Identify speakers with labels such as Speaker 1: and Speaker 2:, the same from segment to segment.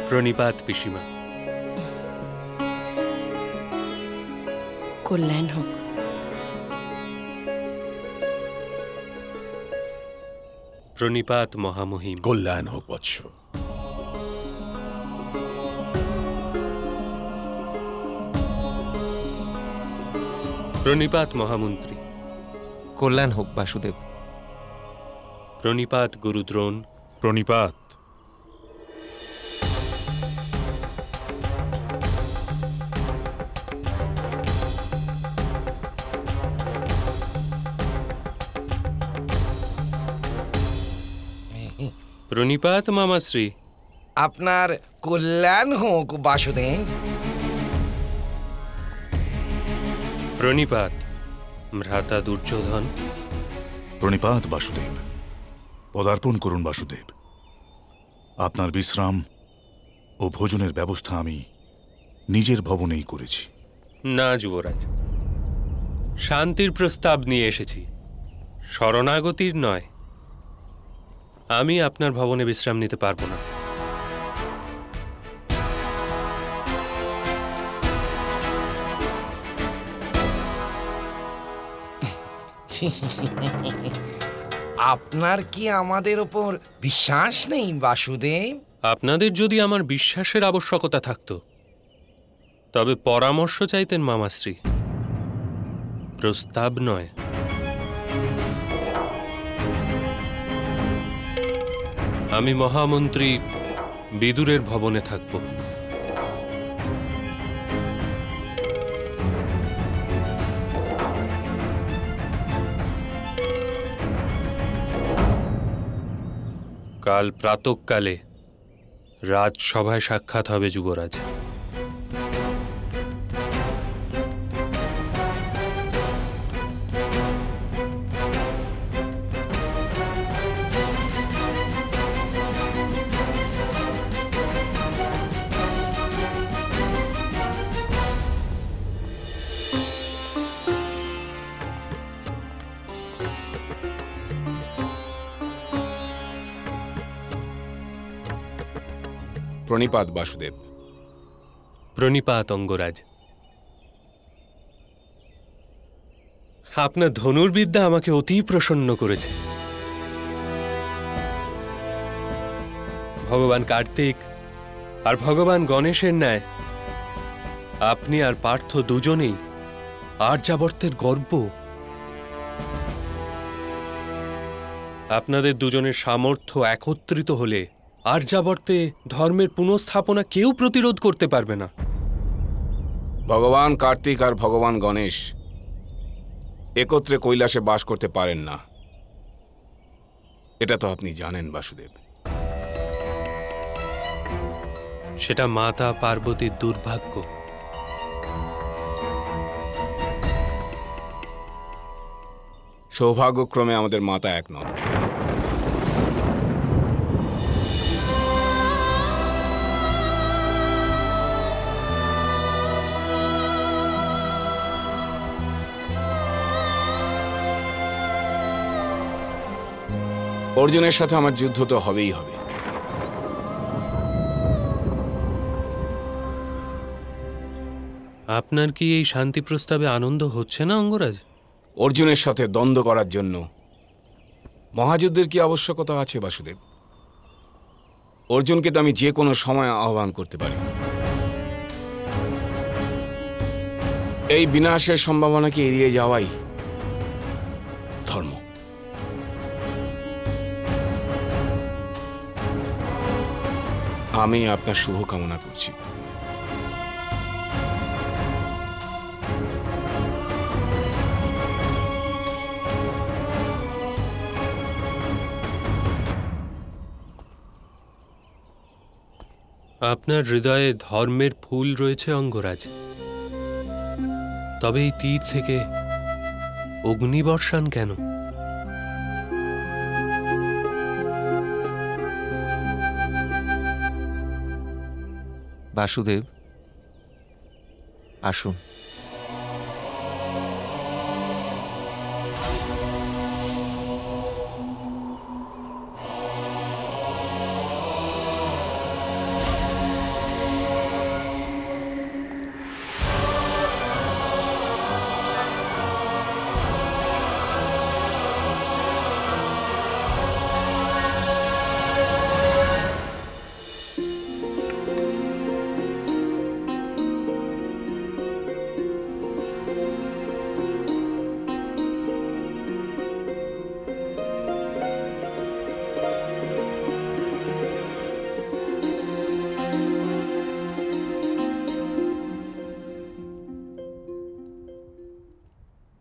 Speaker 1: প্রণিপাত পিসিমা।
Speaker 2: কল্যাণ হোক।
Speaker 1: প্রণিপাত মহামহিম।
Speaker 3: কল্যাণ হোক বৎস।
Speaker 1: প্রণিপাত মহামন্ত্রী।
Speaker 4: কল্যাণ হোক বাসুদেব।
Speaker 1: প্রণিপাত গুরুদ্রোণ।
Speaker 3: প্রণিপাত।
Speaker 1: প্রণিপাত মামাশ্রী।
Speaker 4: আপনার কল্যাণ হোক বাসুদেব।
Speaker 1: প্রণিপাত ভ্রাতা দুর্যোধন।
Speaker 3: প্রণিপাত বাসুদেব। পদার্পণ করুন বাসুদেব। আপনার বিশ্রাম ও ভোজনের ব্যবস্থা আমি নিজের ভবনেই করেছি।
Speaker 1: না যুবরাজ, শান্তির প্রস্তাব নিয়ে এসেছি, শরণাগতির নয়। আমি আপনার ভবনে বিশ্রাম নিতে পারবো না।
Speaker 4: আপনার কি আমাদের ওপর বিশ্বাস নেই বাসুদেব?
Speaker 1: আপনাদের যদি আমার বিশ্বাসের আবশ্যকতা থাকত তবে পরামর্শ চাইতেন মামাশ্রী, প্রস্তাব নয়। আমি মহামন্ত্রী বিদুরের ভবনে থাকব। কাল প্রাতঃকালে রাজসভায় সাক্ষাৎ হবে যুবরাজ।
Speaker 5: প্রণিপাত বাসুদেব।
Speaker 1: প্রণিপাত অঙ্গরাজ। আপনার ধনুর্বিদ্যা আমাকে অতি প্রসন্ন করেছে। ভগবান কার্তিক আর ভগবান গণেশের ন্যায় আপনি আর পার্থ দুজনেই আর্যাবর্তের গর্ব। আপনাদের দুজনের সামর্থ্য একত্রিত হলে আর্যাবর্তে ধর্মের পুনঃস্থাপনা কেউ প্রতিরোধ করতে পারবে না।
Speaker 5: ভগবান কার্তিক আর ভগবান গণেশ একত্রে কৈলাসে বাস করতে পারেন না, এটা তো আপনি জানেন বাসুদেব।
Speaker 1: সেটা মাতা পার্বতীর দুর্ভাগ্য।
Speaker 5: সৌভাগ্যক্রমে আমাদের মাতা এক নন। অর্জুনের সাথে আমার যুদ্ধ তো হবেই হবে।
Speaker 1: আপনার কি এই শান্তি প্রস্তাবে আনন্দ হচ্ছে না অঙ্গরাজ?
Speaker 5: অর্জুনের সাথে দ্বন্দ্ব করার জন্য মহাযুদ্ধের কি আবশ্যকতা আছে বাসুদেব? অর্জুনকে তো আমি যে কোনো সময় আহ্বান করতে পারি। এই বিনাশের সম্ভাবনাকে এড়িয়ে যাওয়াই ধর্ম। আমি আপনার শুভ কামনা করছি।
Speaker 1: আপনার হৃদয়ে ধর্মের ফুল রয়েছে অঙ্গরাজ, তবে এই তীর থেকে অগ্নিবর্ষণ কেন?
Speaker 4: বাসুদেব আসুন।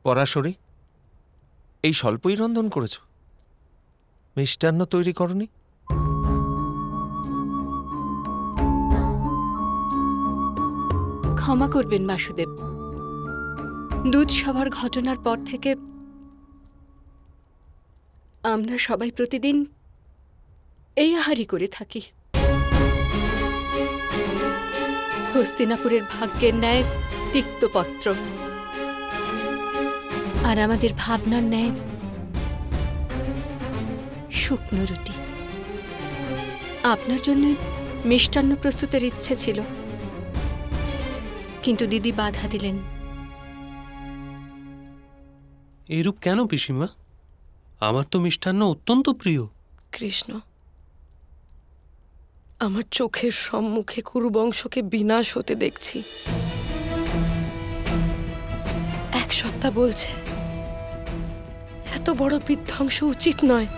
Speaker 2: পরাশরী, এই স্বল্পই রন্ধন করেছ, মিষ্টান্ন তৈরি করনি?
Speaker 6: ক্ষমা করবেন বাসুদেব, দুধ সভার ঘটনার পর থেকে আমরা সবাই প্রতিদিন এই আহারই করে থাকি। হস্তিনাপুরের ভাগ্যের ন্যায় তিক্তপত্র, আর আমাদের ভাবনার ন্যায় শুকনো রুটি। আপনার জন্য মিষ্টান্ন প্রস্তুতের ইচ্ছে ছিল, কিন্তু দিদি বাধা দিলেন।
Speaker 1: এরূপ কেন পিসিমা? আমার তো মিষ্টান্ন অত্যন্ত প্রিয়।
Speaker 7: কৃষ্ণ, আমার চোখের সম্মুখে কুরুবংশকে বিনাশ হতে দেখছি। এক সত্তা বলছে এত বড় বিধ্বংস উচিত নয়,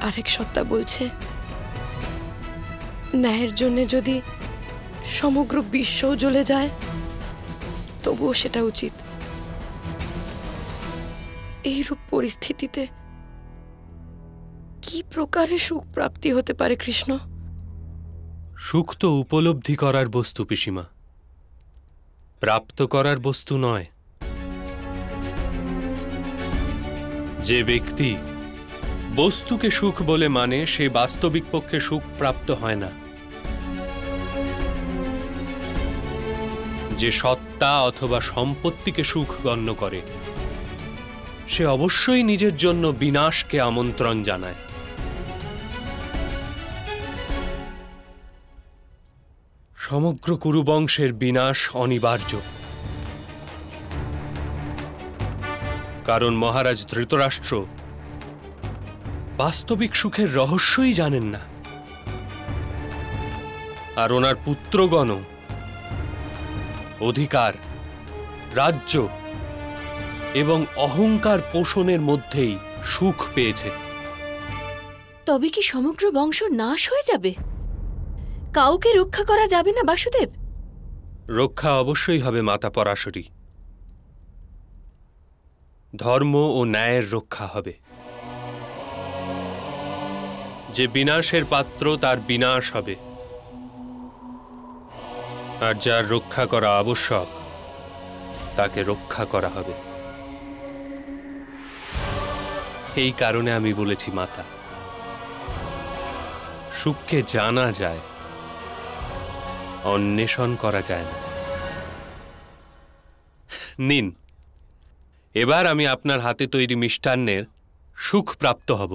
Speaker 7: আরেক সত্তা বলছে ন্যায়ের জন্য যদি সমগ্র বিশ্ব জ্বলে যায় তবুও সেটা উচিত। এইরূপ পরিস্থিতিতে কি প্রকারে সুখ প্রাপ্তি হতে পারে কৃষ্ণ?
Speaker 1: সুখ তো উপলব্ধি করার বস্তু পিসিমা, প্রাপ্ত করার বস্তু নয়। যে ব্যক্তি বস্তুকে সুখ বলে মানে সে বাস্তবিক পক্ষে সুখ প্রাপ্ত হয় না। যে সত্তা অথবা সম্পত্তিকে সুখ গণ্য করে সে অবশ্যই নিজের জন্য বিনাশকে আমন্ত্রণ জানায়। সমগ্র কুরুবংশের বিনাশ অনিবার্য, কারণ মহারাজ ধৃতরাষ্ট্র বাস্তবিক সুখের রহস্যই জানেন না, আর ওনার পুত্রগণ অধিকার, রাজ্য এবং অহংকার পোষণের মধ্যেই সুখ পেয়েছে।
Speaker 6: তবে কি সমগ্র বংশ নাশ হয়ে যাবে? কাউকে রক্ষা করা যাবে না বাসুদেব?
Speaker 1: রক্ষা অবশ্যই হবে মাতা পরাশরী। ধর্ম ও ন্যায়ের রক্ষা হবে। যে বিনাশের পাত্র তার বিনাশ হবে, আর যার রক্ষা করা আবশ্যক তাকে রক্ষা করা হবে। এই কারণে আমি বলেছি মাতা, সুখকে জানা যায়, অন্বেষণ করা যায় না। নিন, এবার আমি আপনার হাতে তৈরি মিষ্টান্নের সুখ প্রাপ্ত হব।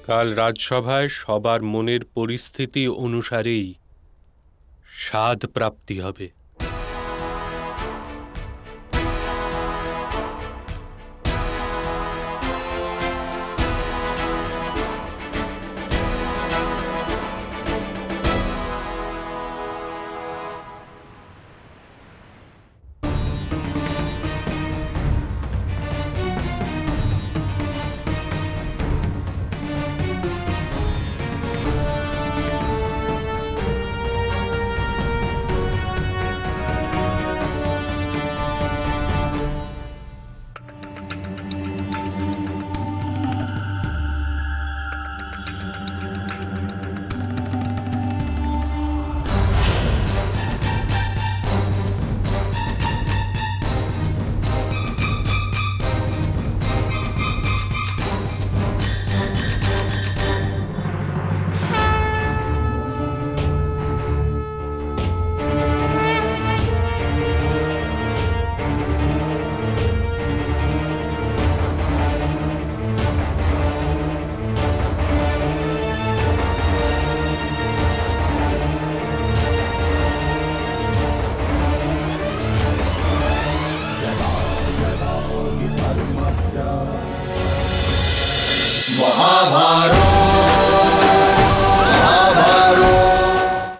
Speaker 1: কাল রাজসভায় সবার মনের পরিস্থিতি অনুসারেই স্বাদ প্রাপ্তি হবে।